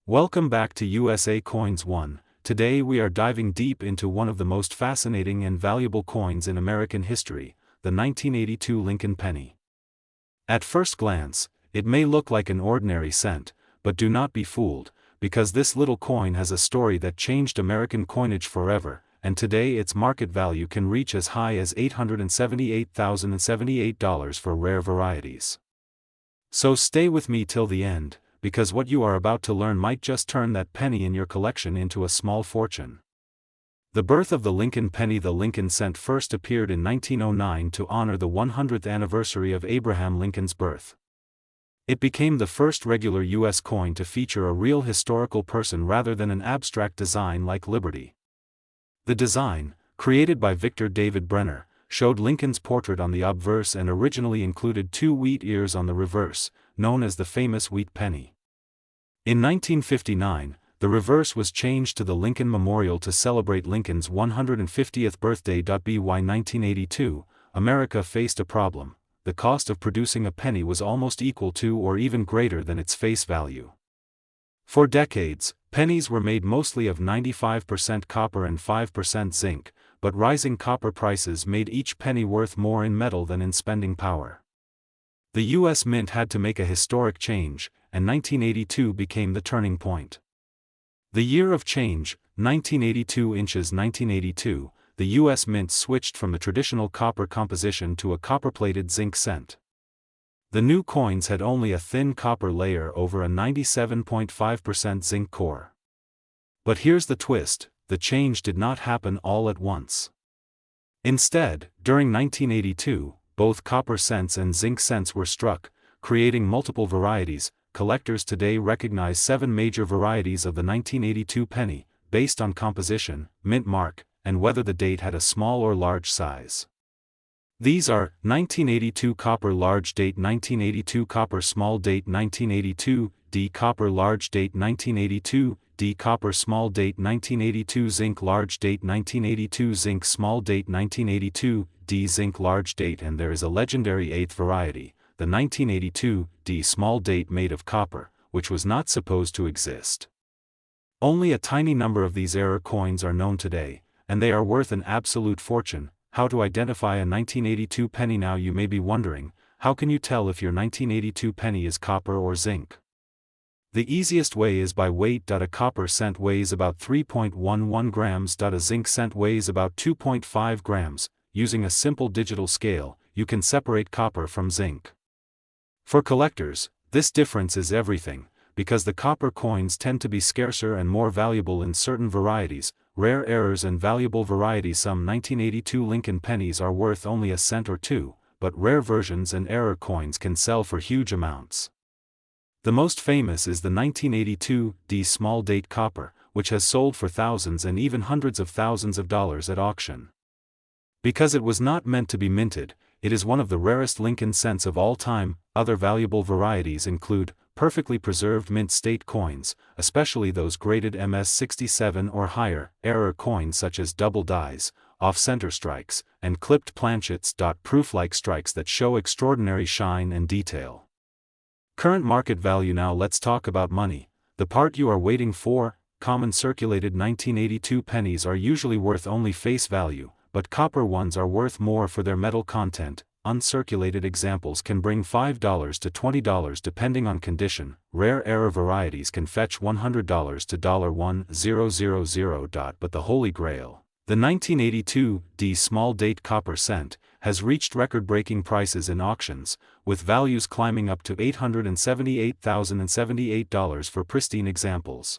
Welcome back to USA Coins 1. Today we are diving deep into one of the most fascinating and valuable coins in American history, the 1982 Lincoln penny. At first glance, it may look like an ordinary cent, but do not be fooled, because this little coin has a story that changed American coinage forever, and today its market value can reach as high as $878,078 for rare varieties. So stay with me till the end, because what you are about to learn might just turn that penny in your collection into a small fortune. The birth of the Lincoln penny. The Lincoln cent first appeared in 1909 to honor the 100th anniversary of Abraham Lincoln's birth. It became the first regular U.S. coin to feature a real historical person rather than an abstract design like Liberty. The design, created by Victor David Brenner, showed Lincoln's portrait on the obverse and originally included two wheat ears on the reverse, known as the famous wheat penny. In 1959, the reverse was changed to the Lincoln Memorial to celebrate Lincoln's 150th birthday. By 1982, America faced a problem. The cost of producing a penny was almost equal to or even greater than its face value. For decades, pennies were made mostly of 95% copper and 5% zinc, but rising copper prices made each penny worth more in metal than in spending power. The U.S. Mint had to make a historic change, and 1982 became the turning point. The year of change, 1982. 1982, the U.S. Mint switched from the traditional copper composition to a copper-plated zinc cent. The new coins had only a thin copper layer over a 97.5% zinc core. But here's the twist: the change did not happen all at once. Instead, during 1982, both copper cents and zinc cents were struck, creating multiple varieties. Collectors today recognize 7 major varieties of the 1982 penny, based on composition, mint mark, and whether the date had a small or large size. These are 1982 copper large date, 1982 copper small date, 1982 D copper large date, 1982 D copper small date, 1982 zinc large date, 1982 zinc small date, 1982 D zinc large date, and there is a legendary 8th variety, the 1982 D small date made of copper, which was not supposed to exist. Only a tiny number of these error coins are known today, and they are worth an absolute fortune. How to identify a 1982 penny? Now you may be wondering, how can you tell if your 1982 penny is copper or zinc? The easiest way is by weight. A copper cent weighs about 3.11 grams. A zinc cent weighs about 2.5 grams. Using a simple digital scale, you can separate copper from zinc. For collectors, this difference is everything, because the copper coins tend to be scarcer and more valuable in certain varieties, rare errors and valuable varieties. Some 1982 Lincoln pennies are worth only a cent or two, but rare versions and error coins can sell for huge amounts. The most famous is the 1982 D small date copper, which has sold for thousands and even hundreds of thousands of dollars at auction. Because it was not meant to be minted, it is one of the rarest Lincoln cents of all time. Other valuable varieties include perfectly preserved mint state coins, especially those graded MS67 or higher, error coins such as double dies, off-center strikes, and clipped planchets. Proof-like strikes that show extraordinary shine and detail. Current market value. Now let's talk about money, the part you are waiting for. Common circulated 1982 pennies are usually worth only face value, but copper ones are worth more for their metal content. Uncirculated examples can bring $5 to $20 depending on condition. Rare error varieties can fetch $100 to $1,000. But the Holy Grail, the 1982 D small date copper cent, has reached record-breaking prices in auctions, with values climbing up to $878,078 for pristine examples.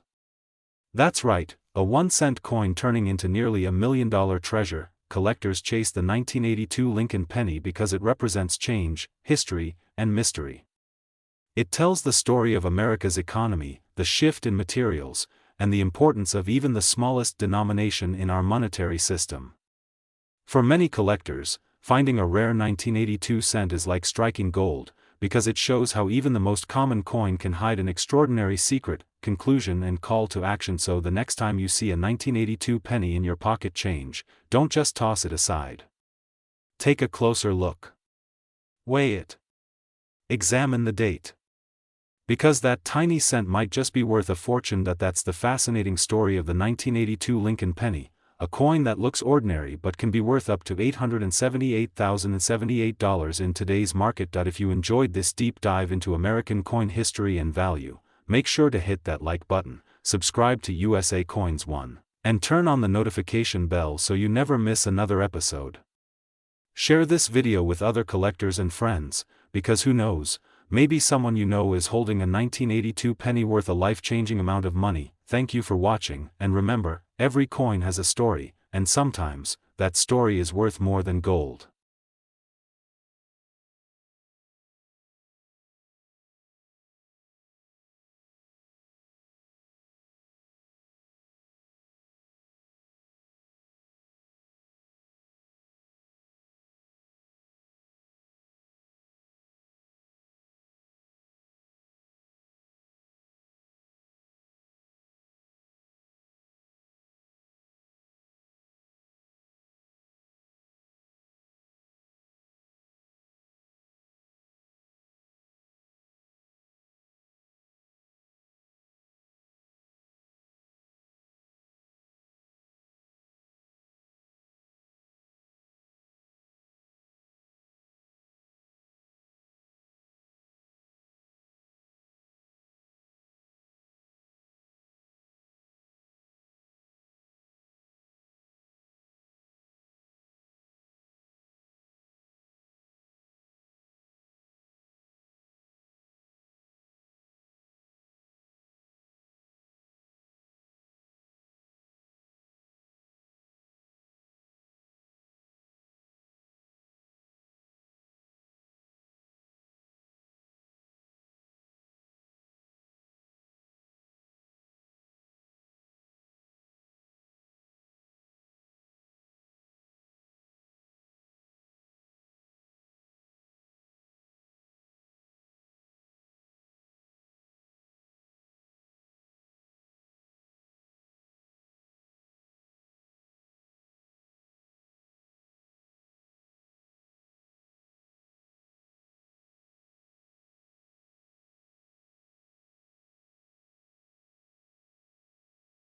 That's right, a 1-cent coin turning into nearly $1 million treasure. Collectors chase the 1982 Lincoln penny because it represents change, history, and mystery. It tells the story of America's economy, the shift in materials, and the importance of even the smallest denomination in our monetary system. For many collectors, finding a rare 1982 cent is like striking gold, because it shows how even the most common coin can hide an extraordinary secret. Conclusion and call to action. So the next time you see a 1982 penny in your pocket change, don't just toss it aside. Take a closer look. Weigh it. Examine the date. Because that tiny cent might just be worth a fortune. That's the fascinating story of the 1982 Lincoln penny, a coin that looks ordinary but can be worth up to $878,078 in today's market. If you enjoyed this deep dive into American coin history and value, make sure to hit that like button, subscribe to USA Coins 1, and turn on the notification bell so you never miss another episode. Share this video with other collectors and friends, because who knows, maybe someone you know is holding a 1982 penny worth a life-changing amount of money. Thank you for watching, and remember, every coin has a story, and sometimes, that story is worth more than gold.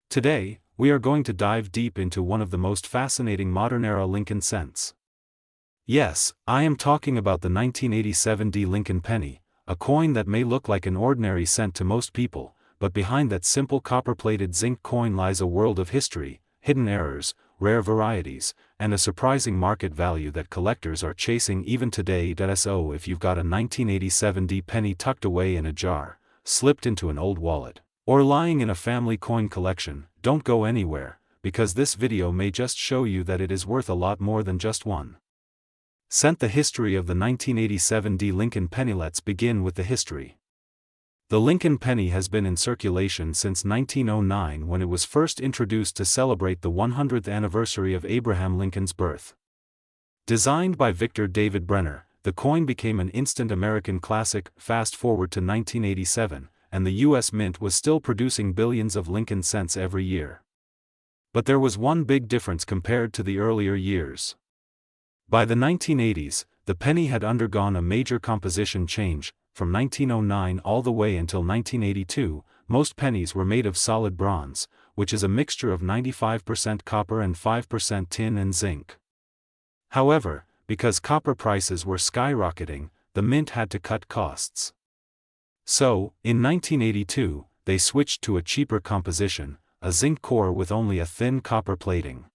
Today, we are going to dive deep into one of the most fascinating modern-era Lincoln cents. Yes, I am talking about the 1987 Lincoln penny, a coin that may look like an ordinary cent to most people, but behind that simple copper-plated zinc coin lies a world of history, hidden errors, rare varieties, and a surprising market value that collectors are chasing even today. So if you've got a 1987 penny tucked away in a jar, slipped into an old wallet, or lying in a family coin collection, don't go anywhere, because this video may just show you that it is worth a lot more than just one cent. The history of the 1987 Lincoln penny. Let's begin with the history. The Lincoln penny has been in circulation since 1909, when it was first introduced to celebrate the 100th anniversary of Abraham Lincoln's birth. Designed by Victor David Brenner, the coin became an instant American classic. Fast forward to 1987, and the U.S. Mint was still producing billions of Lincoln cents every year. But there was one big difference compared to the earlier years. By the 1980s, the penny had undergone a major composition change. From 1909 all the way until 1982, most pennies were made of solid bronze, which is a mixture of 95% copper and 5% tin and zinc. However, because copper prices were skyrocketing, the mint had to cut costs. So, in 1982, they switched to a cheaper composition, a zinc core with only a thin copper plating.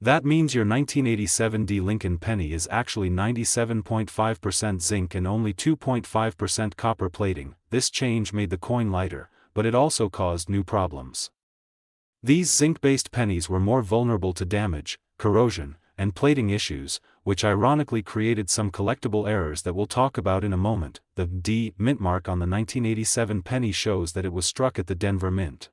That means your 1987 Lincoln penny is actually 97.5% zinc and only 2.5% copper plating. This change made the coin lighter, but it also caused new problems. These zinc-based pennies were more vulnerable to damage, corrosion, and plating issues, which ironically created some collectible errors that we'll talk about in a moment. The D mint mark on the 1987 penny shows that it was struck at the Denver Mint.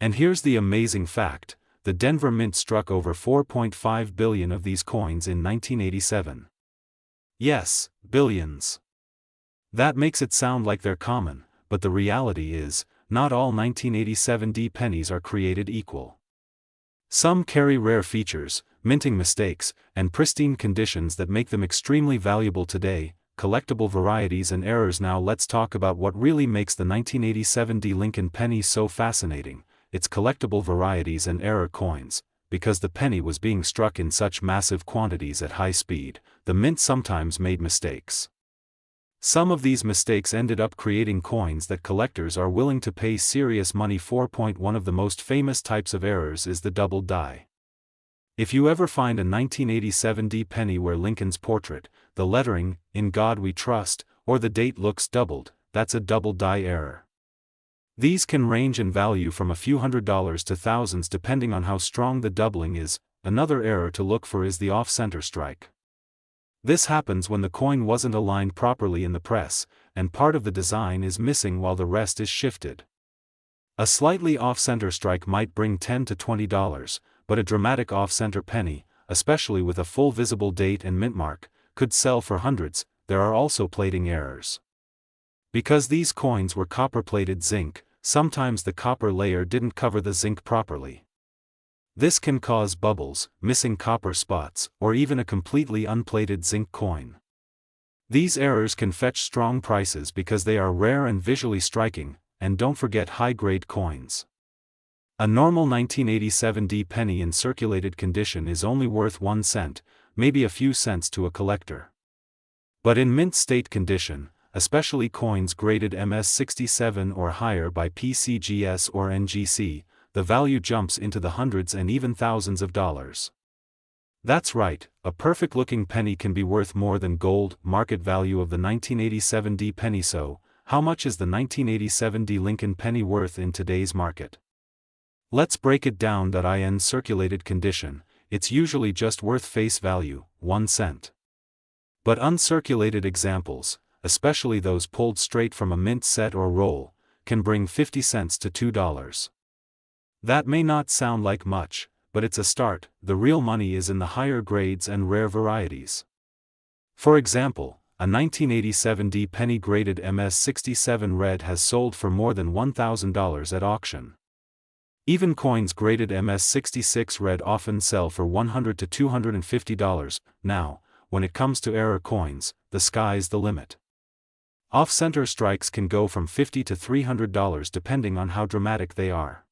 And here's the amazing fact: the Denver Mint struck over 4.5 billion of these coins in 1987. Yes, billions. That makes it sound like they're common, but the reality is, not all 1987 pennies are created equal. Some carry rare features, minting mistakes, and pristine conditions that make them extremely valuable today. collectible varieties and errors. Now let's talk about what really makes the 1987 D Lincoln penny so fascinating, its collectible varieties and error coins. Because the penny was being struck in such massive quantities at high speed, the mint sometimes made mistakes. Some of these mistakes ended up creating coins that collectors are willing to pay serious money for. One of the most famous types of errors is the double die. If you ever find a 1987 D penny where Lincoln's portrait, the lettering, "In God We Trust," or the date looks doubled, that's a double die error. These can range in value from a few $100s to thousands depending on how strong the doubling is. Another error to look for is the off-center strike. This happens when the coin wasn't aligned properly in the press, and part of the design is missing while the rest is shifted. A slightly off-center strike might bring $10 to $20, but a dramatic off-center penny, especially with a full visible date and mint mark, could sell for hundreds. There are also plating errors. Because these coins were copper-plated zinc, sometimes the copper layer didn't cover the zinc properly. This can cause bubbles, missing copper spots, or even a completely unplated zinc coin. These errors can fetch strong prices because they are rare and visually striking, and don't forget high-grade coins. A normal 1987 D penny in circulated condition is only worth 1 cent, maybe a few cents to a collector. But in mint state condition, especially coins graded MS67 or higher by PCGS or NGC, the value jumps into the hundreds and even thousands of dollars. That's right, a perfect-looking penny can be worth more than gold. Market value of the 1987 D penny. So, how much is the 1987 D Lincoln penny worth in today's market? Let's break it down. In circulated condition, it's usually just worth face value, 1 cent. But uncirculated examples, especially those pulled straight from a mint set or roll, can bring 50 cents to $2. That may not sound like much, but it's a start. The real money is in the higher grades and rare varieties. For example, a 1987 D penny graded MS67 red has sold for more than $1,000 at auction. Even coins graded MS66 red often sell for $100 to $250. Now, when it comes to error coins, the sky's the limit. Off-center strikes can go from $50 to $300 depending on how dramatic they are.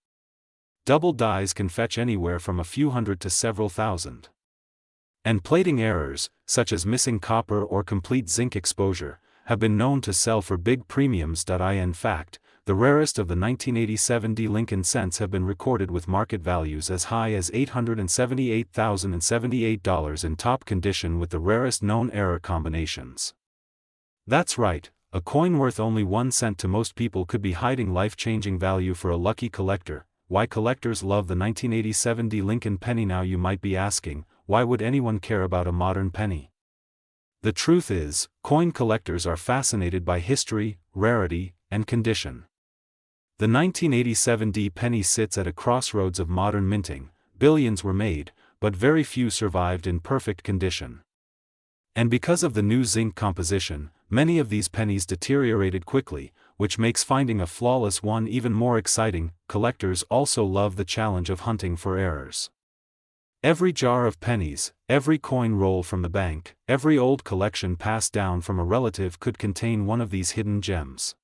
Double dies can fetch anywhere from a few hundred to several thousand. And plating errors, such as missing copper or complete zinc exposure, have been known to sell for big premiums. In fact, the rarest of the 1987 D Lincoln cents have been recorded with market values as high as $878,078 in top condition, with the rarest known error combinations. That's right, a coin worth only 1 cent to most people could be hiding life-changing value for a lucky collector. Why collectors love the 1987 D Lincoln penny? Now you might be asking, why would anyone care about a modern penny? The truth is, coin collectors are fascinated by history, rarity, and condition. The 1987 D penny sits at a crossroads of modern minting. Billions were made, but very few survived in perfect condition. And because of the new zinc composition, many of these pennies deteriorated quickly, which makes finding a flawless one even more exciting. Collectors also love the challenge of hunting for errors. Every jar of pennies, every coin roll from the bank, every old collection passed down from a relative could contain one of these hidden gems.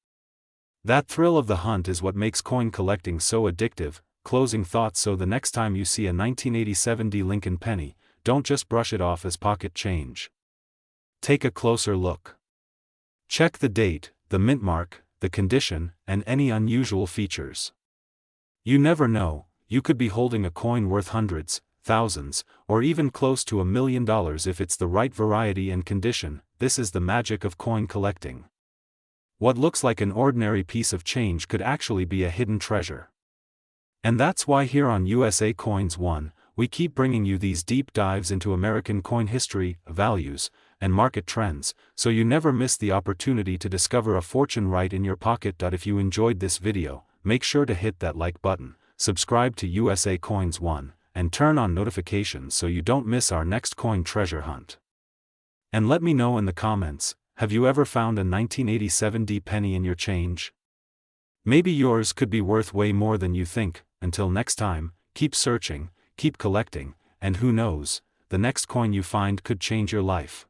That thrill of the hunt is what makes coin collecting so addictive. Closing thoughts. So the next time you see a 1987 D Lincoln penny, don't just brush it off as pocket change. Take a closer look. Check the date, the mint mark, the condition, and any unusual features. You never know, you could be holding a coin worth hundreds, thousands, or even close to $1 million if it's the right variety and condition. This is the magic of coin collecting. What looks like an ordinary piece of change could actually be a hidden treasure. And that's why here on USA Coins 1, we keep bringing you these deep dives into American coin history, values, and market trends, so you never miss the opportunity to discover a fortune right in your pocket. If you enjoyed this video, make sure to hit that like button, subscribe to USA Coins 1, and turn on notifications so you don't miss our next coin treasure hunt. And let me know in the comments, have you ever found a 1987 D penny in your change? Maybe yours could be worth way more than you think. Until next time, keep searching, keep collecting, and who knows, the next coin you find could change your life.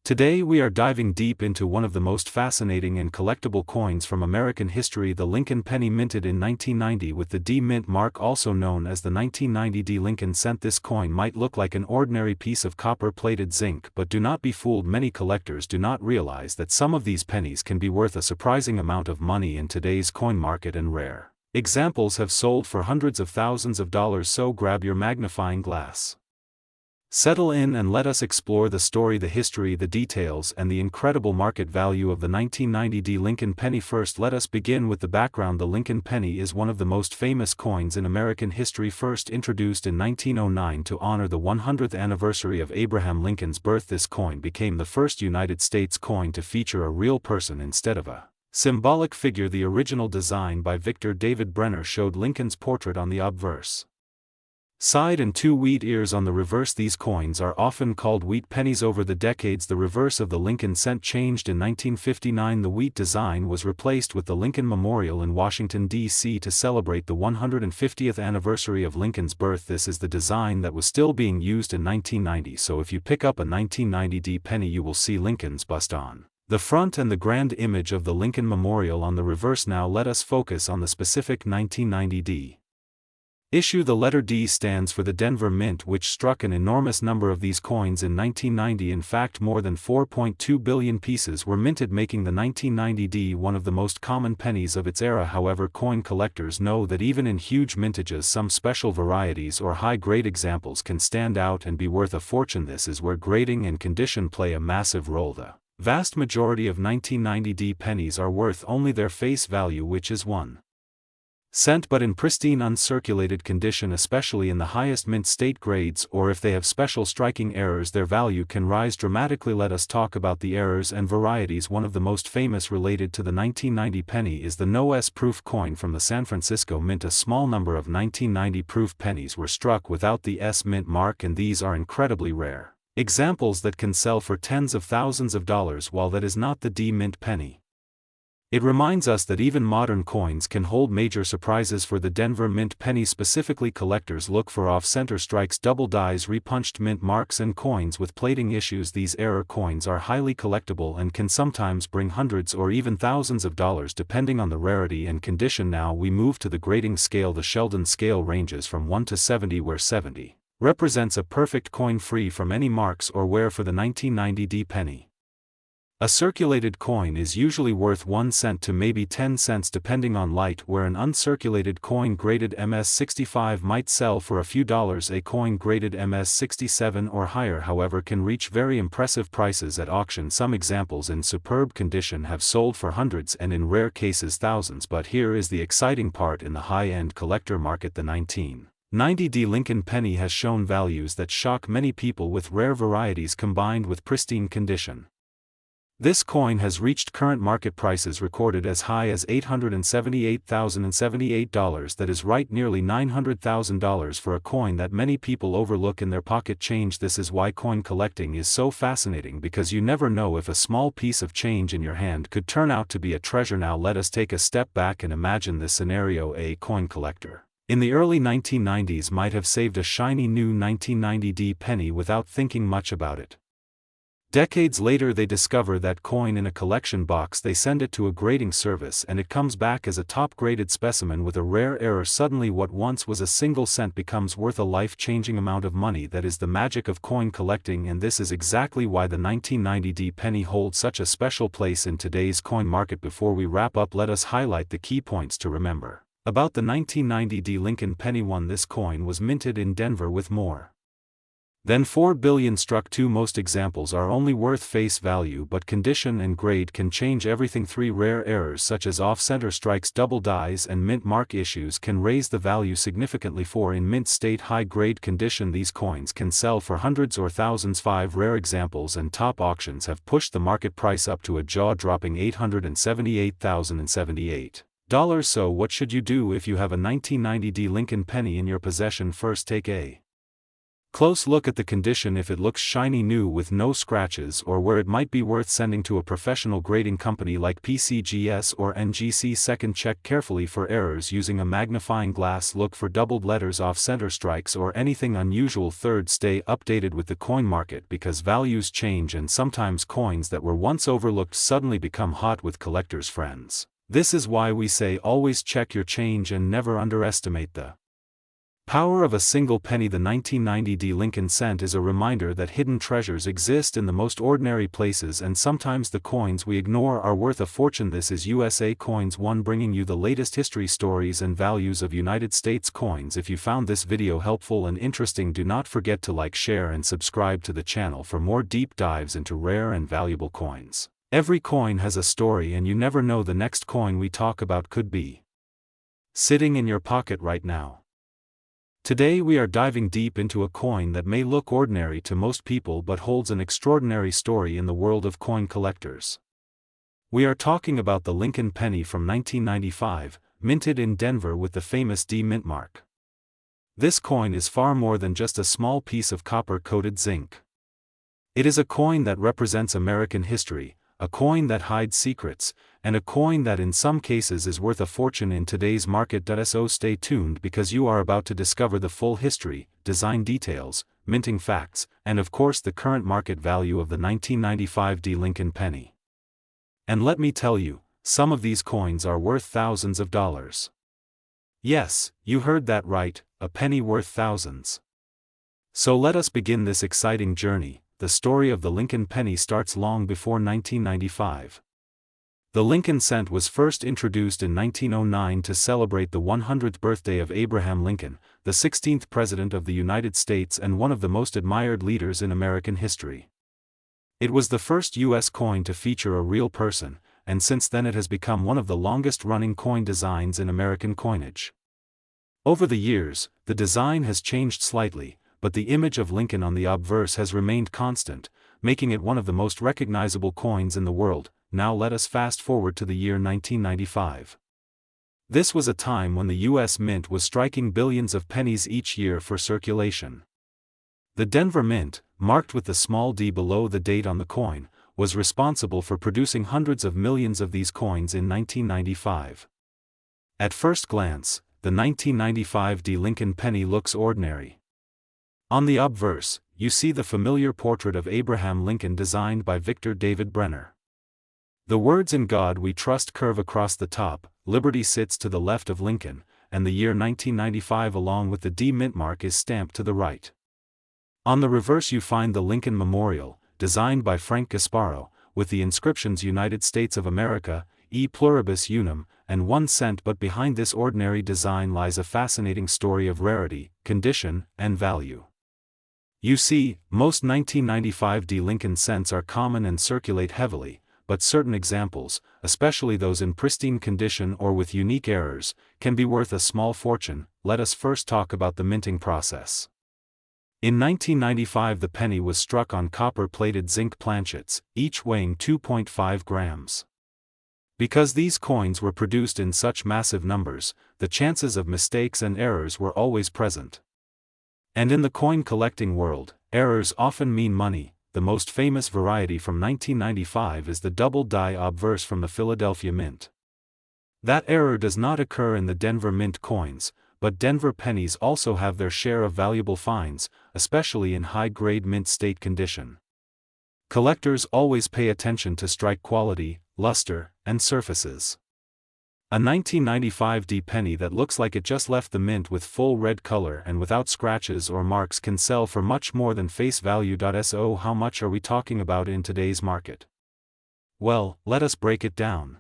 Today we are diving deep into one of the most fascinating and collectible coins from American history, the Lincoln penny, minted in 1990 with the D mint mark, also known as the 1990 D Lincoln cent. This coin might look like an ordinary piece of copper-plated zinc, but do not be fooled. Many collectors do not realize that some of these pennies can be worth a surprising amount of money in today's coin market, and rare examples have sold for hundreds of thousands of dollars. So grab your magnifying glass, settle in, and let us explore the story, the history, the details, and the incredible market value of the 1990 D Lincoln penny. First, let us begin with the background. The Lincoln penny is one of the most famous coins in American history. First introduced in 1909 to honor the 100th anniversary of Abraham Lincoln's birth, this coin became the first United States coin to feature a real person instead of a symbolic figure. The original design by Victor David Brenner showed Lincoln's portrait on the obverse side and two wheat ears on the reverse. These coins are often called wheat pennies. Over the decades, the reverse of the Lincoln cent changed. In 1959, the wheat design was replaced with the Lincoln Memorial in Washington, D.C. to celebrate the 150th anniversary of Lincoln's birth. This is the design that was still being used in 1990, so if you pick up a 1990 D penny, you will see Lincoln's bust on the front and the grand image of the Lincoln Memorial on the reverse. Now let us focus on the specific 1990 D issue. The letter D stands for the Denver Mint, which struck an enormous number of these coins in 1990. In fact, more than 4.2 billion pieces were minted, making the 1990 D one of the most common pennies of its era. However, coin collectors know that even in huge mintages, some special varieties or high-grade examples can stand out and be worth a fortune. This is where grading and condition play a massive role. The vast majority of 1990 D pennies are worth only their face value, which is 1 cent, but in pristine uncirculated condition, especially in the highest mint state grades, or if they have special striking errors, their value can rise dramatically. Let us talk about the errors and varieties. One of the most famous related to the 1990 penny is the No S proof coin from the San Francisco Mint. A small number of 1990 proof pennies were struck without the S mint mark, and these are incredibly rare examples that can sell for tens of thousands of dollars. While that is not the D mint penny, it reminds us that even modern coins can hold major surprises. For the Denver Mint penny specifically, collectors look for off-center strikes, double dies, repunched mint marks, and coins with plating issues. These error coins are highly collectible and can sometimes bring hundreds or even thousands of dollars depending on the rarity and condition. Now we move to the grading scale. The Sheldon scale ranges from 1 to 70, where 70 represents a perfect coin free from any marks or wear. For the 1990 D penny, a circulated coin is usually worth 1 cent to maybe 10 cents depending on light, where an uncirculated coin graded MS-65 might sell for a few dollars. A coin graded MS-67 or higher, however, can reach very impressive prices at auction. Some examples in superb condition have sold for hundreds and in rare cases thousands. But here is the exciting part: in the high-end collector market, the 1990 D Lincoln penny has shown values that shock many people, with rare varieties combined with pristine condition. This coin has reached current market prices recorded as high as $878,078. That is right, nearly $900,000 for a coin that many people overlook in their pocket change. This is why coin collecting is so fascinating, because you never know if a small piece of change in your hand could turn out to be a treasure. Now let us take a step back and imagine this scenario. A coin collector in the early 1990s might have saved a shiny new 1990 D penny without thinking much about it. Decades later, they discover that coin in a collection box. They send it to a grading service and it comes back as a top-graded specimen with a rare error. Suddenly what once was a single cent becomes worth a life-changing amount of money. That is the magic of coin collecting, and this is exactly why the 1990 D penny holds such a special place in today's coin market. Before we wrap up, let us highlight the key points to remember about the 1990 D Lincoln penny. 1. This coin was minted in Denver with more than 4 billion struck. 2. Most examples are only worth face value, but condition and grade can change everything. 3. Rare errors such as off-center strikes, double dies, and mint mark issues can raise the value significantly. 4. In mint state, high-grade condition, these coins can sell for hundreds or thousands. 5. Rare examples and top auctions have pushed the market price up to a jaw-dropping $878,078. So what should you do if you have a 1990 D Lincoln penny in your possession? First, take a Close look at the condition. If it looks shiny new with no scratches, or where it might be worth sending to a professional grading company like PCGS or NGC. Second, check carefully for errors using a magnifying glass. Look for doubled letters, off-center strikes, or anything unusual. Third, stay updated with the coin market, because values change and sometimes coins that were once overlooked suddenly become hot with collectors' friends. This is why we say always check your change and never underestimate the power of a single penny. The 1990 Lincoln cent is a reminder that hidden treasures exist in the most ordinary places, and sometimes the coins we ignore are worth a fortune. This is USA Coins 1, bringing you the latest history, stories and values of United States coins. If you found this video helpful and interesting, do not forget to like, share and subscribe to the channel for more deep dives into rare and valuable coins. Every coin has a story, and you never know, the next coin we talk about could be sitting in your pocket right now. Today we are diving deep into a coin that may look ordinary to most people but holds an extraordinary story in the world of coin collectors. We are talking about the Lincoln penny from 1995, minted in Denver with the famous D mint mark. This coin is far more than just a small piece of copper-coated zinc. It is a coin that represents American history, a coin that hides secrets, and a coin that in some cases is worth a fortune in today's market. So stay tuned, because you are about to discover the full history, design details, minting facts, and of course the current market value of the 1995 D Lincoln penny. And let me tell you, some of these coins are worth thousands of dollars. Yes, you heard that right, a penny worth thousands. So let us begin this exciting journey. The story of the Lincoln penny starts long before 1995. The Lincoln cent was first introduced in 1909 to celebrate the 100th birthday of Abraham Lincoln, the 16th President of the United States and one of the most admired leaders in American history. It was the first U.S. coin to feature a real person, and since then it has become one of the longest-running coin designs in American coinage. Over the years, the design has changed slightly, but the image of Lincoln on the obverse has remained constant, making it one of the most recognizable coins in the world. Now let us fast forward to the year 1995. This was a time when the U.S. Mint was striking billions of pennies each year for circulation. The Denver Mint, marked with the small d below the date on the coin, was responsible for producing hundreds of millions of these coins in 1995. At first glance, the 1995 D Lincoln penny looks ordinary. On the obverse, you see the familiar portrait of Abraham Lincoln designed by Victor David Brenner. The words "In God We Trust" curve across the top, Liberty sits to the left of Lincoln, and the year 1995 along with the D mint mark is stamped to the right. On the reverse you find the Lincoln Memorial, designed by Frank Gasparo, with the inscriptions United States of America, E pluribus unum, and 1 cent. But behind this ordinary design lies a fascinating story of rarity, condition, and value. You see, most 1995 D Lincoln cents are common and circulate heavily, but certain examples, especially those in pristine condition or with unique errors, can be worth a small fortune. Let us first talk about the minting process. In 1995 the penny was struck on copper-plated zinc planchets, each weighing 2.5 grams. Because these coins were produced in such massive numbers, the chances of mistakes and errors were always present. And in the coin collecting world, errors often mean money. The most famous variety from 1995 is the double die obverse from the Philadelphia Mint. That error does not occur in the Denver Mint coins, but Denver pennies also have their share of valuable finds, especially in high-grade mint state condition. Collectors always pay attention to strike quality, luster, and surfaces. A 1995 D penny that looks like it just left the mint with full red color and without scratches or marks can sell for much more than face value. So how much are we talking about in today's market? Well, let us break it down.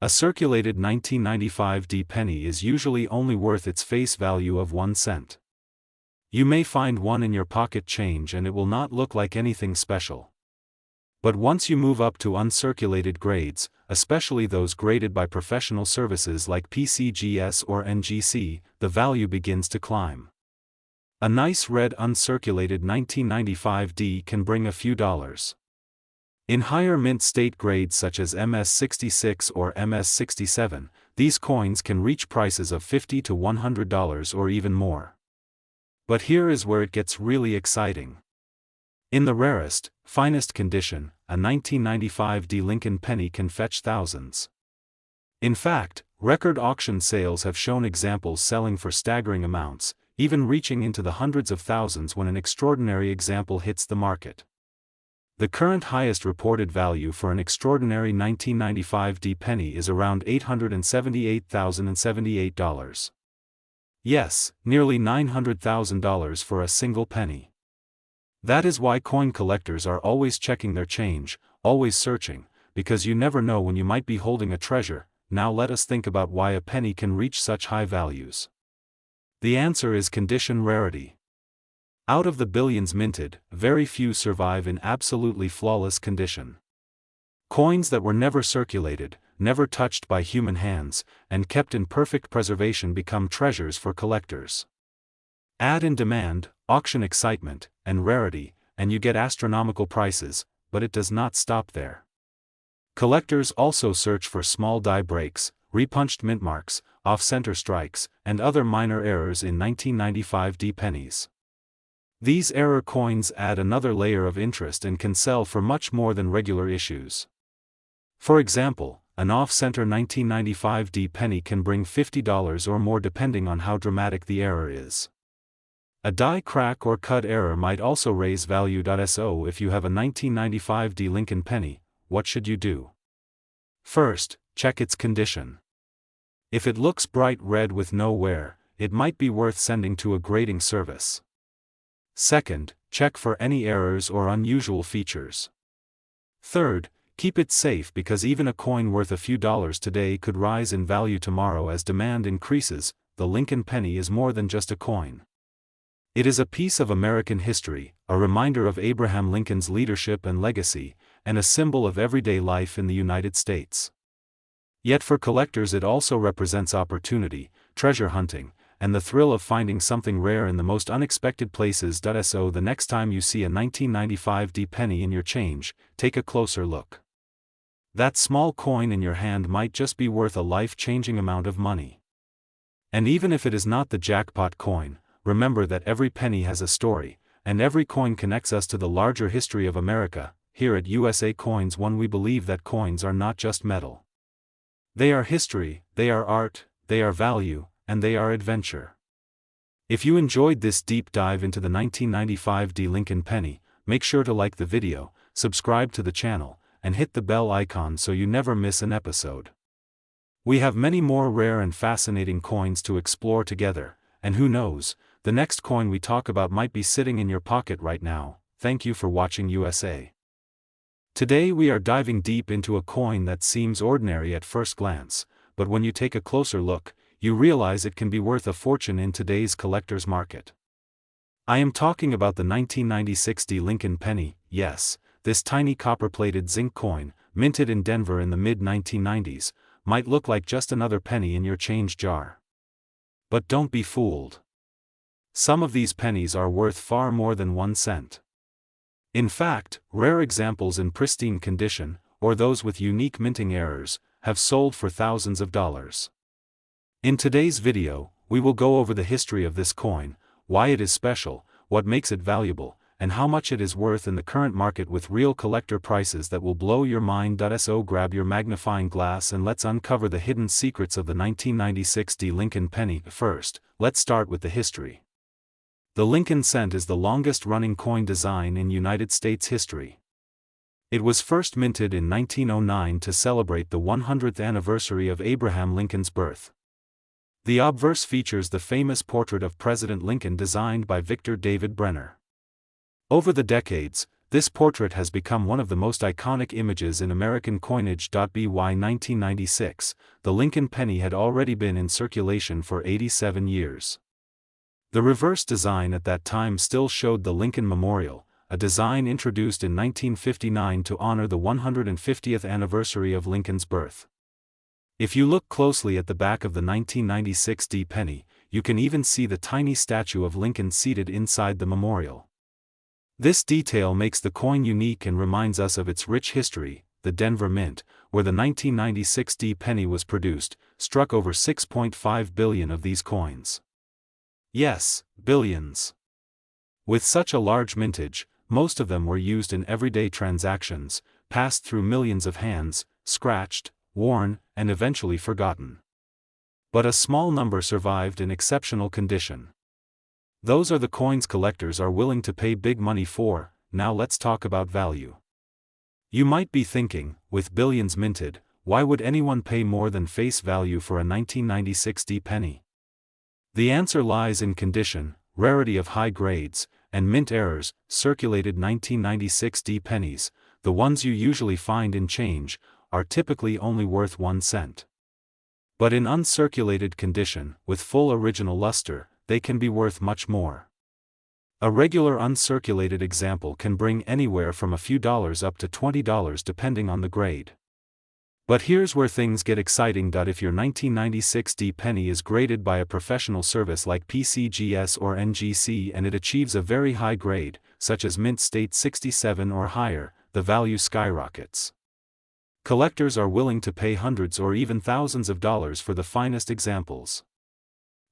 A circulated 1995 D penny is usually only worth its face value of 1 cent. You may find one in your pocket change and it will not look like anything special. But once you move up to uncirculated grades, especially those graded by professional services like PCGS or NGC, the value begins to climb. A nice red uncirculated 1995 D can bring a few dollars. In higher mint state grades such as MS66 or MS67, these coins can reach prices of $50 to $100 or even more. But here is where it gets really exciting. In the rarest, finest condition, a 1995 Lincoln penny can fetch thousands. In fact, record auction sales have shown examples selling for staggering amounts, even reaching into the hundreds of thousands when an extraordinary example hits the market. The current highest reported value for an extraordinary 1995 penny is around $878,078. Yes, nearly $900,000 for a single penny. That is why coin collectors are always checking their change, always searching, because you never know when you might be holding a treasure. Now let us think about why a penny can reach such high values. The answer is condition rarity. Out of the billions minted, very few survive in absolutely flawless condition. Coins that were never circulated, never touched by human hands, and kept in perfect preservation become treasures for collectors. Add in demand, auction excitement, and rarity, and you get astronomical prices, but it does not stop there. Collectors also search for small die breaks, repunched mint marks, off-center strikes, and other minor errors in 1995 pennies. These error coins add another layer of interest and can sell for much more than regular issues. For example, an off-center 1995 penny can bring $50 or more depending on how dramatic the error is. A die crack or cut error might also raise value. So if you have a 1995 Lincoln penny, what should you do? First, check its condition. If it looks bright red with no wear, it might be worth sending to a grading service. Second, check for any errors or unusual features. Third, keep it safe because even a coin worth a few dollars today could rise in value tomorrow as demand increases. The Lincoln penny is more than just a coin. It is a piece of American history, a reminder of Abraham Lincoln's leadership and legacy, and a symbol of everyday life in the United States. Yet for collectors it also represents opportunity, treasure hunting, and the thrill of finding something rare in the most unexpected places. So the next time you see a 1995 penny in your change, take a closer look. That small coin in your hand might just be worth a life-changing amount of money. And even if it is not the jackpot coin, remember that every penny has a story, and every coin connects us to the larger history of America. Here at USA Coins One we believe that coins are not just metal. They are history, they are art, they are value, and they are adventure. If you enjoyed this deep dive into the 1995 Lincoln penny, make sure to like the video, subscribe to the channel, and hit the bell icon so you never miss an episode. We have many more rare and fascinating coins to explore together, and who knows, the next coin we talk about might be sitting in your pocket right now. Thank you for watching USA. Today we are diving deep into a coin that seems ordinary at first glance, but when you take a closer look, you realize it can be worth a fortune in today's collector's market. I am talking about the 1996 Lincoln penny. Yes, this tiny copper-plated zinc coin, minted in Denver in the mid-1990s, might look like just another penny in your change jar. But don't be fooled. Some of these pennies are worth far more than 1 cent. In fact, rare examples in pristine condition, or those with unique minting errors, have sold for thousands of dollars. In today's video, we will go over the history of this coin, why it is special, what makes it valuable, and how much it is worth in the current market with real collector prices that will blow your mind. So grab your magnifying glass and let's uncover the hidden secrets of the 1996 Lincoln penny. First, let's start with the history. The Lincoln cent is the longest-running coin design in United States history. It was first minted in 1909 to celebrate the 100th anniversary of Abraham Lincoln's birth. The obverse features the famous portrait of President Lincoln designed by Victor David Brenner. Over the decades, this portrait has become one of the most iconic images in American coinage. By 1996, the Lincoln penny had already been in circulation for 87 years. The reverse design at that time still showed the Lincoln Memorial, a design introduced in 1959 to honor the 150th anniversary of Lincoln's birth. If you look closely at the back of the 1996 penny, you can even see the tiny statue of Lincoln seated inside the memorial. This detail makes the coin unique and reminds us of its rich history. The Denver Mint, where the 1996 penny was produced, struck over 6.5 billion of these coins. Yes, billions. With such a large mintage, most of them were used in everyday transactions, passed through millions of hands, scratched, worn, and eventually forgotten. But a small number survived in exceptional condition. Those are the coins collectors are willing to pay big money for. Now let's talk about value. You might be thinking, with billions minted, why would anyone pay more than face value for a 1996 D penny? The answer lies in condition, rarity of high grades, and mint errors. Circulated 1996 D pennies, the ones you usually find in change, are typically only worth 1 cent. But in uncirculated condition, with full original luster, they can be worth much more. A regular uncirculated example can bring anywhere from a few dollars up to $20 depending on the grade. But here's where things get exciting. If your 1996 D penny is graded by a professional service like PCGS or NGC and it achieves a very high grade, such as Mint State 67 or higher, the value skyrockets. Collectors are willing to pay hundreds or even thousands of dollars for the finest examples.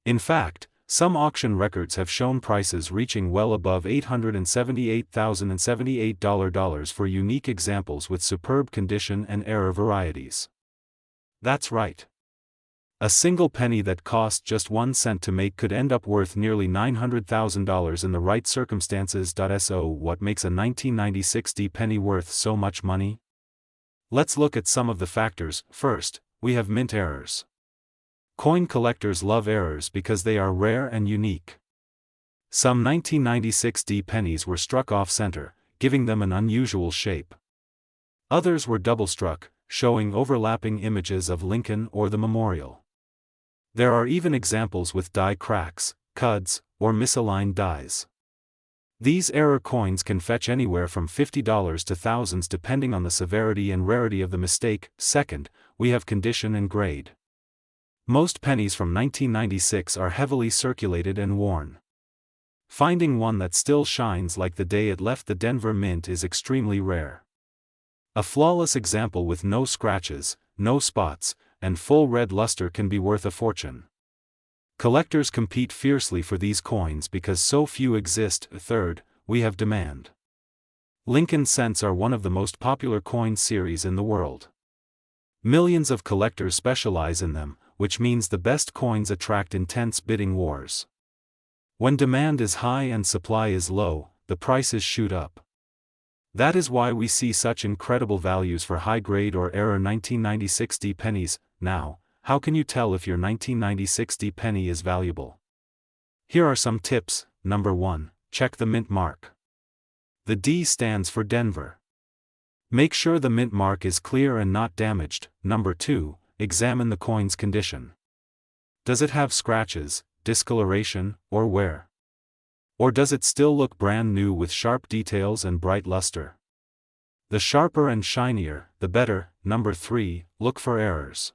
In fact, some auction records have shown prices reaching well above $878,078 for unique examples with superb condition and error varieties. That's right. A single penny that cost just 1 cent to make could end up worth nearly $900,000 in the right circumstances. So what makes a 1996 D penny worth so much money? Let's look at some of the factors. First, we have mint errors. Coin collectors love errors because they are rare and unique. Some 1996 D pennies were struck off-center, giving them an unusual shape. Others were double-struck, showing overlapping images of Lincoln or the memorial. There are even examples with die cracks, cuds, or misaligned dies. These error coins can fetch anywhere from $50 to thousands depending on the severity and rarity of the mistake. Second, we have condition and grade. Most pennies from 1996 are heavily circulated and worn. Finding one that still shines like the day it left the Denver Mint is extremely rare. A flawless example with no scratches, no spots, and full red luster can be worth a fortune. Collectors compete fiercely for these coins because so few exist. Third, we have demand. Lincoln cents are one of the most popular coin series in the world. Millions of collectors specialize in them, which means the best coins attract intense bidding wars. When demand is high and supply is low, the prices shoot up. That is why we see such incredible values for high-grade or error 1996 D pennies. Now, how can you tell if your 1996 D penny is valuable? Here are some tips. Number 1, check the mint mark. The D stands for Denver. Make sure the mint mark is clear and not damaged. Number 2, examine the coin's condition. Does it have scratches, discoloration, or wear? Or does it still look brand new with sharp details and bright luster? The sharper and shinier, the better. Number 3, look for errors.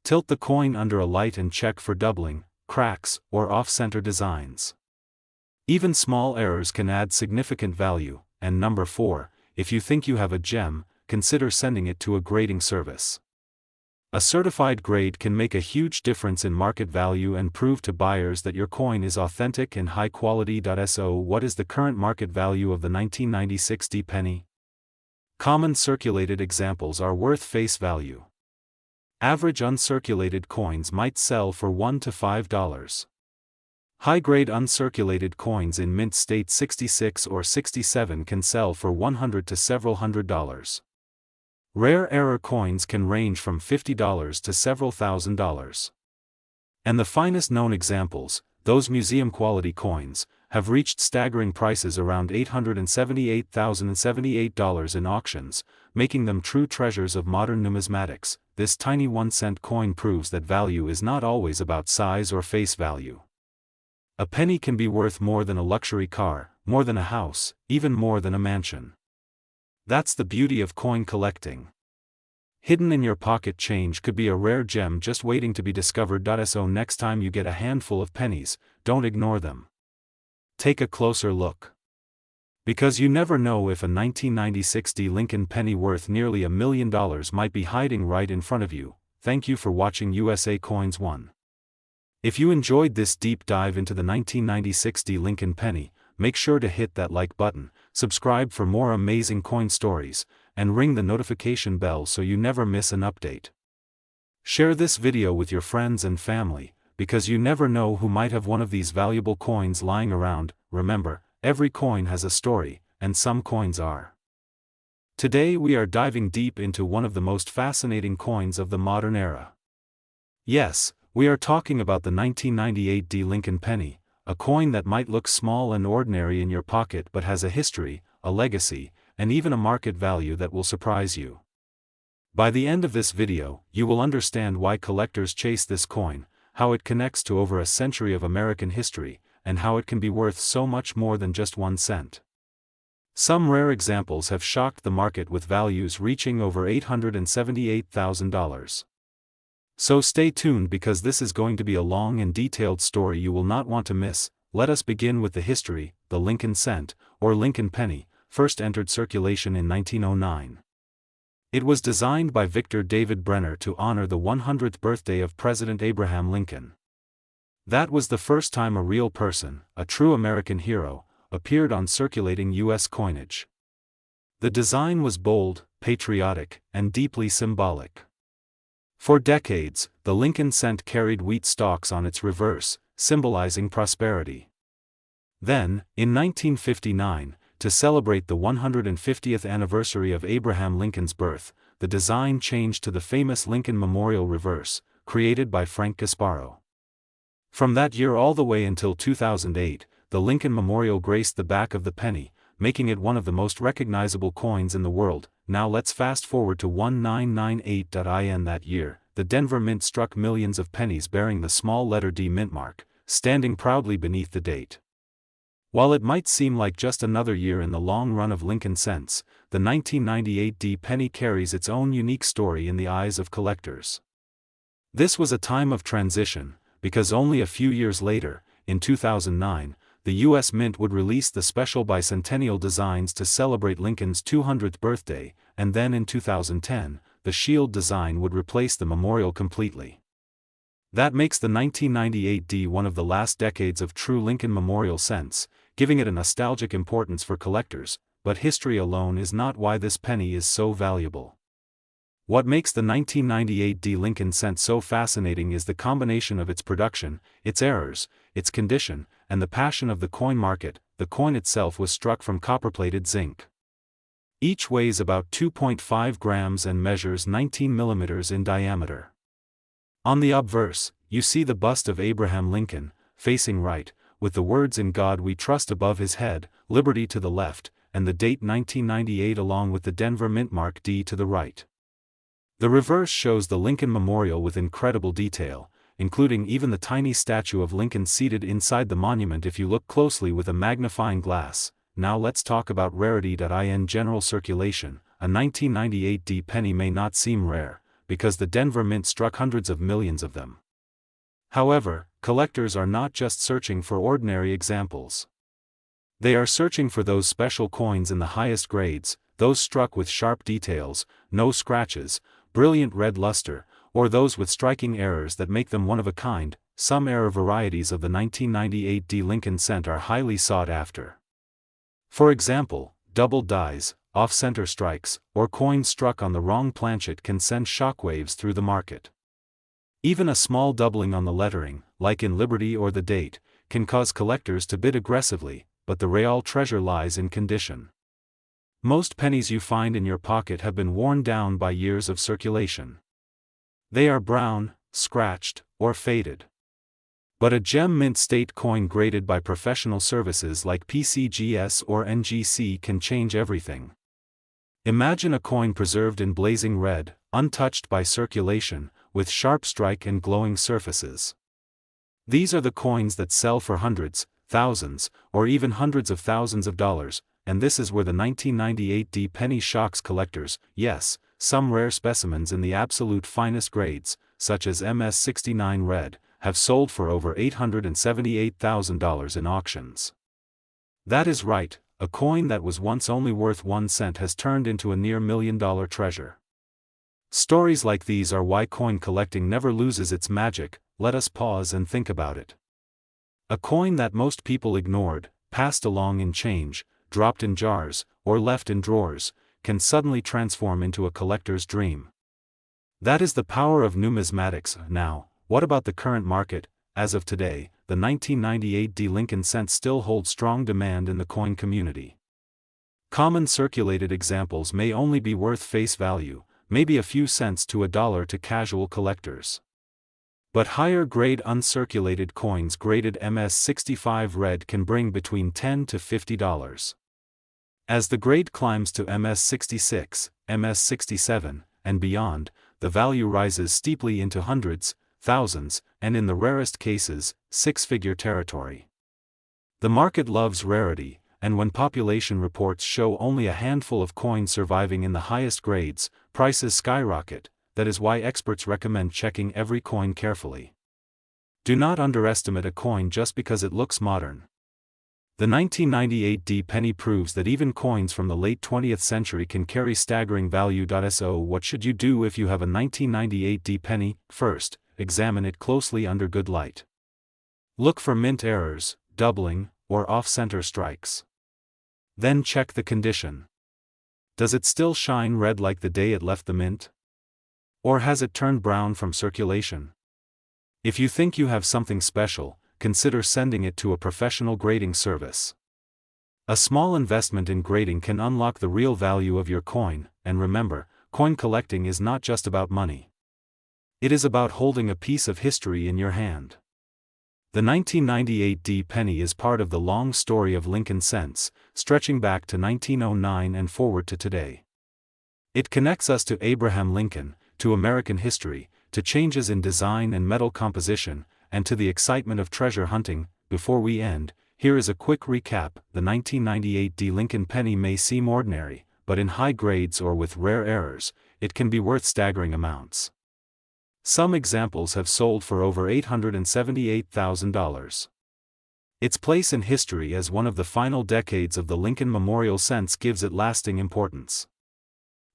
Tilt the coin under a light and check for doubling, cracks, or off-center designs. Even small errors can add significant value. And number 4, if you think you have a gem, consider sending it to a grading service. A certified grade can make a huge difference in market value and prove to buyers that your coin is authentic and high quality. So what is the current market value of the 1996 D penny? Common circulated examples are worth face value. Average uncirculated coins might sell for $1 to $5. High-grade uncirculated coins in Mint State 66 or 67 can sell for $100 to several $100. Rare error coins can range from $50 to several $1,000s. And the finest known examples, those museum-quality coins, have reached staggering prices around $878,078 in auctions, making them true treasures of modern numismatics. This tiny 1-cent coin proves that value is not always about size or face value. A penny can be worth more than a luxury car, more than a house, even more than a mansion. That's the beauty of coin collecting. Hidden in your pocket change could be a rare gem just waiting to be discovered. So next time you get a handful of pennies, don't ignore them. Take a closer look. Because you never know if a 1996 D Lincoln penny worth nearly $1 million might be hiding right in front of you. Thank you for watching USA Coins 1. If you enjoyed this deep dive into the 1996 D Lincoln penny, make sure to hit that like button, subscribe for more amazing coin stories, and ring the notification bell so you never miss an update. Share this video with your friends and family, because you never know who might have one of these valuable coins lying around. Remember, every coin has a story, and some coins are. Today we are diving deep into one of the most fascinating coins of the modern era. Yes, we are talking about the 1998 D Lincoln penny, a coin that might look small and ordinary in your pocket but has a history, a legacy, and even a market value that will surprise you. By the end of this video, you will understand why collectors chase this coin, how it connects to over a century of American history, and how it can be worth so much more than just 1 cent. Some rare examples have shocked the market with values reaching over $878,000. So stay tuned because this is going to be a long and detailed story you will not want to miss. Let us begin with the history. The Lincoln cent, or Lincoln penny, first entered circulation in 1909. It was designed by Victor David Brenner to honor the 100th birthday of President Abraham Lincoln. That was the first time a real person, a true American hero, appeared on circulating U.S. coinage. The design was bold, patriotic, and deeply symbolic. For decades, the Lincoln cent carried wheat stalks on its reverse, symbolizing prosperity. Then, in 1959, to celebrate the 150th anniversary of Abraham Lincoln's birth, the design changed to the famous Lincoln Memorial reverse, created by Frank Gasparro. From that year all the way until 2008, the Lincoln Memorial graced the back of the penny, making it one of the most recognizable coins in the world. Now let's fast forward to 1998. That year, the Denver Mint struck millions of pennies bearing the small letter D mint mark, standing proudly beneath the date. While it might seem like just another year in the long run of Lincoln cents, the 1998 D penny carries its own unique story in the eyes of collectors. This was a time of transition, because only a few years later, in 2009, the U.S. Mint would release the special bicentennial designs to celebrate Lincoln's 200th birthday, and then in 2010, the shield design would replace the memorial completely. That makes the 1998 D one of the last decades of true Lincoln Memorial cents, giving it a nostalgic importance for collectors, but history alone is not why this penny is so valuable. What makes the 1998 D Lincoln cent so fascinating is the combination of its production, its errors, its condition, and the passion of the coin market. The coin itself was struck from copper-plated zinc. Each weighs about 2.5 grams and measures 19 millimeters in diameter. On the obverse, you see the bust of Abraham Lincoln, facing right, with the words "In God We Trust" above his head, "Liberty" to the left, and the date 1998 along with the Denver Mint mark D to the right. The reverse shows the Lincoln Memorial with incredible detail, including even the tiny statue of Lincoln seated inside the monument if you look closely with a magnifying glass. Now let's talk about rarity. In general circulation, a 1998 D penny may not seem rare, because the Denver Mint struck hundreds of millions of them. However, collectors are not just searching for ordinary examples. They are searching for those special coins in the highest grades, those struck with sharp details, no scratches, brilliant red luster, or those with striking errors that make them one of a kind. Some error varieties of the 1998 D Lincoln cent are highly sought after. For example, double dies, off-center strikes, or coins struck on the wrong planchet can send shockwaves through the market. Even a small doubling on the lettering, like in Liberty or the date, can cause collectors to bid aggressively, but the real treasure lies in condition. Most pennies you find in your pocket have been worn down by years of circulation. They are brown, scratched, or faded. But a gem mint state coin graded by professional services like PCGS or NGC can change everything. Imagine a coin preserved in blazing red, untouched by circulation, with sharp strike and glowing surfaces. These are the coins that sell for hundreds, thousands, or even hundreds of thousands of dollars, and this is where the 1998 D penny shocks collectors. Yes, some rare specimens in the absolute finest grades, such as MS69 Red, have sold for over $878,000 in auctions. That is right, a coin that was once only worth 1 cent has turned into a near $1 million treasure. Stories like these are why coin collecting never loses its magic. let us pause and think about it. A coin that most people ignored, passed along in change, dropped in jars, or left in drawers, can suddenly transform into a collector's dream. That is the power of numismatics. Now, what about the current market? As of today, the 1998 Lincoln cent still holds strong demand in the coin community. Common circulated examples may only be worth face value, maybe a few cents to $1 to casual collectors. But higher-grade uncirculated coins graded MS65 red can bring between $10 to $50. As the grade climbs to MS66, MS67, and beyond, the value rises steeply into hundreds, thousands, and in the rarest cases, six-figure territory. The market loves rarity, and when population reports show only a handful of coins surviving in the highest grades, prices skyrocket. That is why experts recommend checking every coin carefully. Do not underestimate a coin just because it looks modern. The 1998 penny proves that even coins from the late 20th century can carry staggering value. So what should you do if you have a 1998 penny? First, examine it closely under good light. Look for mint errors, doubling, or off-center strikes. Then check the condition. Does it still shine red like the day it left the mint? Or has it turned brown from circulation? If you think you have something special, consider sending it to a professional grading service. A small investment in grading can unlock the real value of your coin, and remember, coin collecting is not just about money. It is about holding a piece of history in your hand. The 1998 penny is part of the long story of Lincoln cents, stretching back to 1909 and forward to today. It connects us to Abraham Lincoln, to American history, to changes in design and metal composition, and to the excitement of treasure hunting. Before we end, here is a quick recap. The 1998 Lincoln penny may seem ordinary, but in high grades or with rare errors, it can be worth staggering amounts. Some examples have sold for over $878,000. Its place in history as one of the final decades of the Lincoln Memorial cents gives it lasting importance.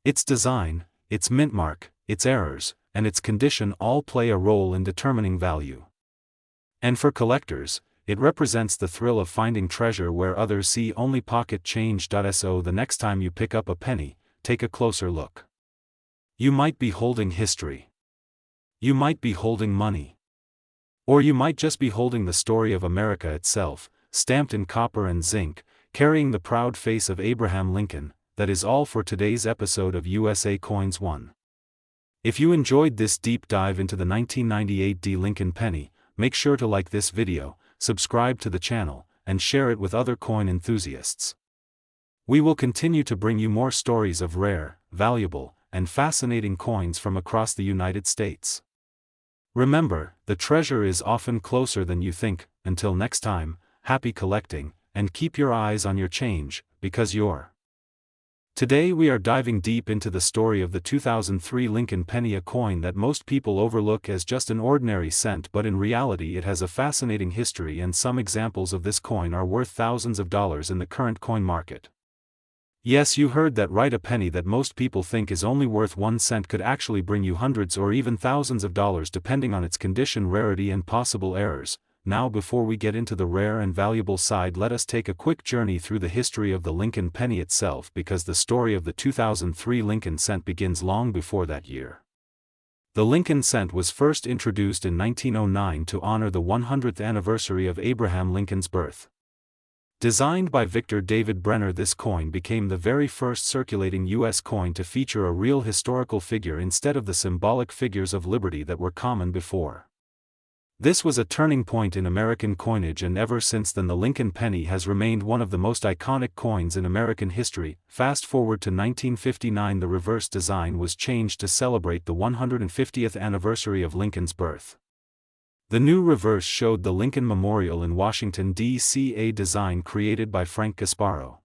Its design, its mint mark, its errors, and its condition all play a role in determining value. And for collectors, it represents the thrill of finding treasure where others see only pocket change. So the next time you pick up a penny, take a closer look. You might be holding history. You might be holding money. Or you might just be holding the story of America itself, stamped in copper and zinc, carrying the proud face of Abraham Lincoln. That is all for today's episode of USA Coins 1. If you enjoyed this deep dive into the 1998 Lincoln penny, make sure to like this video, subscribe to the channel, and share it with other coin enthusiasts. We will continue to bring you more stories of rare, valuable, and fascinating coins from across the United States. Remember, the treasure is often closer than you think. Until next time, happy collecting, and keep your eyes on your change, because you're. Today we are diving deep into the story of the 2003 Lincoln penny, a coin that most people overlook as just an ordinary cent, but in reality it has a fascinating history, and some examples of this coin are worth thousands of dollars in the current coin market. Yes, you heard that right, a penny that most people think is only worth 1 cent could actually bring you hundreds or even thousands of dollars depending on its condition, rarity, and possible errors. Now, before we get into the rare and valuable side, let us take a quick journey through the history of the Lincoln penny itself, because the story of the 2003 Lincoln cent begins long before that year. The Lincoln cent was first introduced in 1909 to honor the 100th anniversary of Abraham Lincoln's birth. Designed by Victor David Brenner, this coin became the very first circulating U.S. coin to feature a real historical figure instead of the symbolic figures of liberty that were common before. This was a turning point in American coinage, and ever since then the Lincoln penny has remained one of the most iconic coins in American history. Fast forward to 1959, the reverse design was changed to celebrate the 150th anniversary of Lincoln's birth. The new reverse showed the Lincoln Memorial in Washington, D.C., a design created by Frank Gasparo.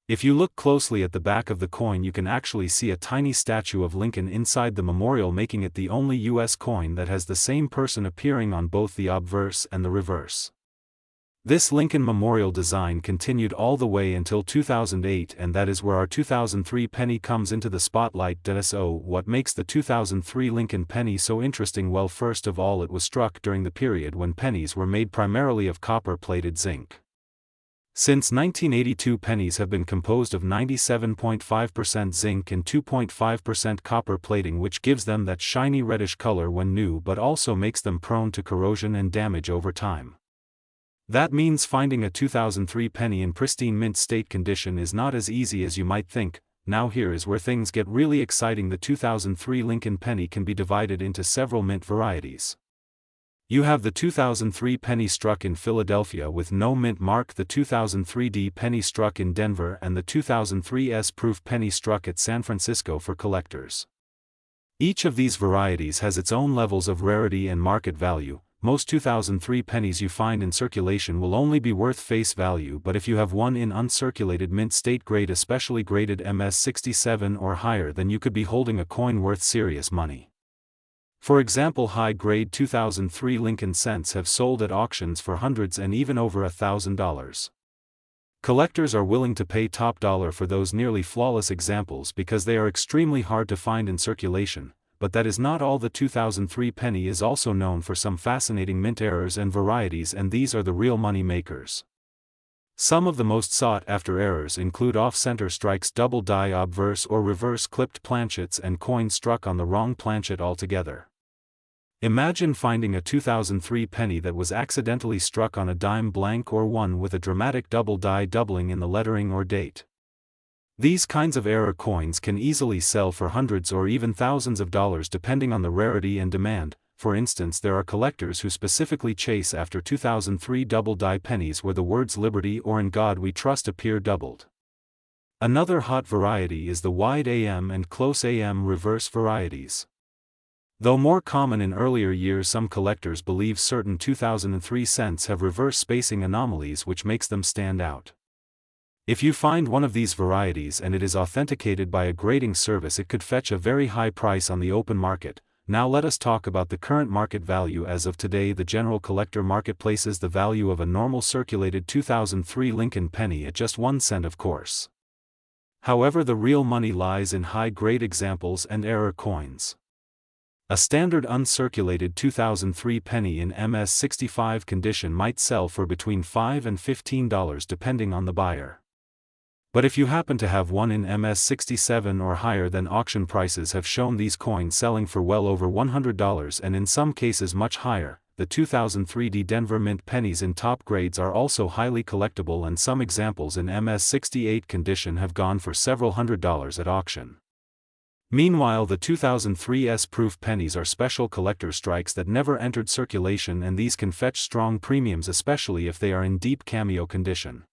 If you look closely at the back of the coin, you can actually see a tiny statue of Lincoln inside the memorial, making it the only U.S. coin that has the same person appearing on both the obverse and the reverse. This Lincoln Memorial design continued all the way until 2008, and that is where our 2003 penny comes into the spotlight. So what makes the 2003 Lincoln penny so interesting? Well, first of all, it was struck during the period when pennies were made primarily of copper-plated zinc. Since 1982, pennies have been composed of 97.5% zinc and 2.5% copper plating, which gives them that shiny reddish color when new, but also makes them prone to corrosion and damage over time. That means finding a 2003 penny in pristine mint state condition is not as easy as you might think. Now here is where things get really exciting. The 2003 Lincoln penny can be divided into several mint varieties. You have the 2003 penny struck in Philadelphia with no mint mark, the 2003 D penny struck in Denver, and the 2003 S-proof penny struck at San Francisco for collectors. Each of these varieties has its own levels of rarity and market value. Most 2003 pennies you find in circulation will only be worth face value, but if you have one in uncirculated mint state grade, especially graded MS67 or higher, then you could be holding a coin worth serious money. For example, high-grade 2003 Lincoln cents have sold at auctions for hundreds and even over $1,000. Collectors are willing to pay top dollar for those nearly flawless examples because they are extremely hard to find in circulation. But that is not all. The 2003 penny is also known for some fascinating mint errors and varieties, and these are the real money makers. Some of the most sought-after errors include off-center strikes, double die obverse or reverse clipped planchets, and coins struck on the wrong planchet altogether. Imagine finding a 2003 penny that was accidentally struck on a dime blank or one with a dramatic double die doubling in the lettering or date. These kinds of error coins can easily sell for hundreds or even thousands of dollars depending on the rarity and demand. For instance, there are collectors who specifically chase after 2003 double die pennies where the words "Liberty" or "In God We Trust" appear doubled. Another hot variety is the wide AM and close AM reverse varieties. Though more common in earlier years, some collectors believe certain 2003 cents have reverse spacing anomalies which makes them stand out. If you find one of these varieties and it is authenticated by a grading service, it could fetch a very high price on the open market. Now let us talk about the current market value as of today. The general collector market places the value of a normal circulated 2003 Lincoln penny at just 1 cent, of course. However, the real money lies in high-grade examples and error coins. A standard uncirculated 2003 penny in MS65 condition might sell for between $5 and $15 depending on the buyer. But if you happen to have one in MS67 or higher, then auction prices have shown these coins selling for well over $100 and in some cases much higher. The 2003 D Denver Mint pennies in top grades are also highly collectible, and some examples in MS68 condition have gone for several $100s at auction. Meanwhile, the 2003 S-proof pennies are special collector strikes that never entered circulation, and these can fetch strong premiums, especially if they are in deep cameo condition.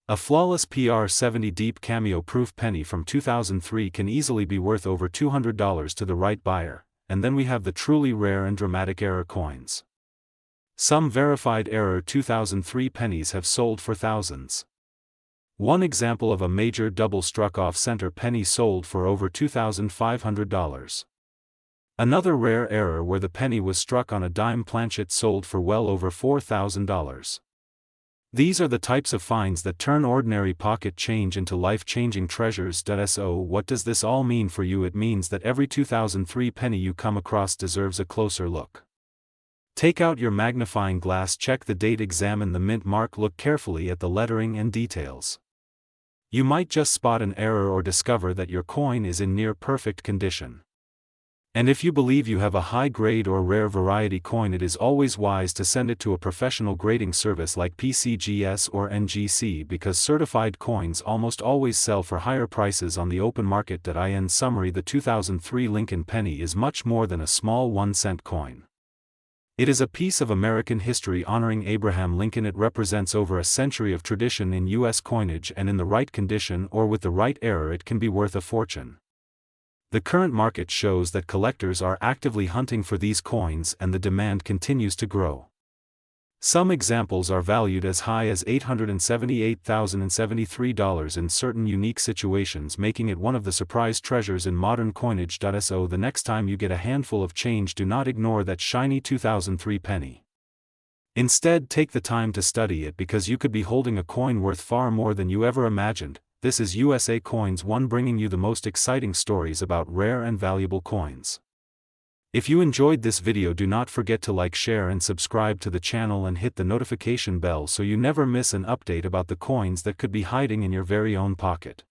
A flawless PR70 deep cameo-proof penny from 2003 can easily be worth over $200 to the right buyer, and then we have the truly rare and dramatic error coins. Some verified error 2003 pennies have sold for thousands. One example of a major double struck off-center penny sold for over $2,500. Another rare error where the penny was struck on a dime planchet sold for well over $4,000. These are the types of finds that turn ordinary pocket change into life-changing treasures. So what does this all mean for you? It means that every 2003 penny you come across deserves a closer look. Take out your magnifying glass, check the date, examine the mint mark, look carefully at the lettering and details. You might just spot an error or discover that your coin is in near perfect condition. And if you believe you have a high-grade or rare variety coin, it is always wise to send it to a professional grading service like PCGS or NGC, because certified coins almost always sell for higher prices on the open market. In summary, the 2003 Lincoln penny is much more than a small 1-cent coin. It is a piece of American history honoring Abraham Lincoln. It represents over a century of tradition in U.S. coinage, and in the right condition or with the right error, it can be worth a fortune. The current market shows that collectors are actively hunting for these coins, and the demand continues to grow. Some examples are valued as high as $878,073 in certain unique situations, making it one of the surprise treasures in modern coinage. So the next time you get a handful of change, do not ignore that shiny 2003 penny. Instead, take the time to study it because you could be holding a coin worth far more than you ever imagined. This is USA Coins One, bringing you the most exciting stories about rare and valuable coins. If you enjoyed this video, do not forget to like, share and subscribe to the channel and hit the notification bell so you never miss an update about the coins that could be hiding in your very own pocket.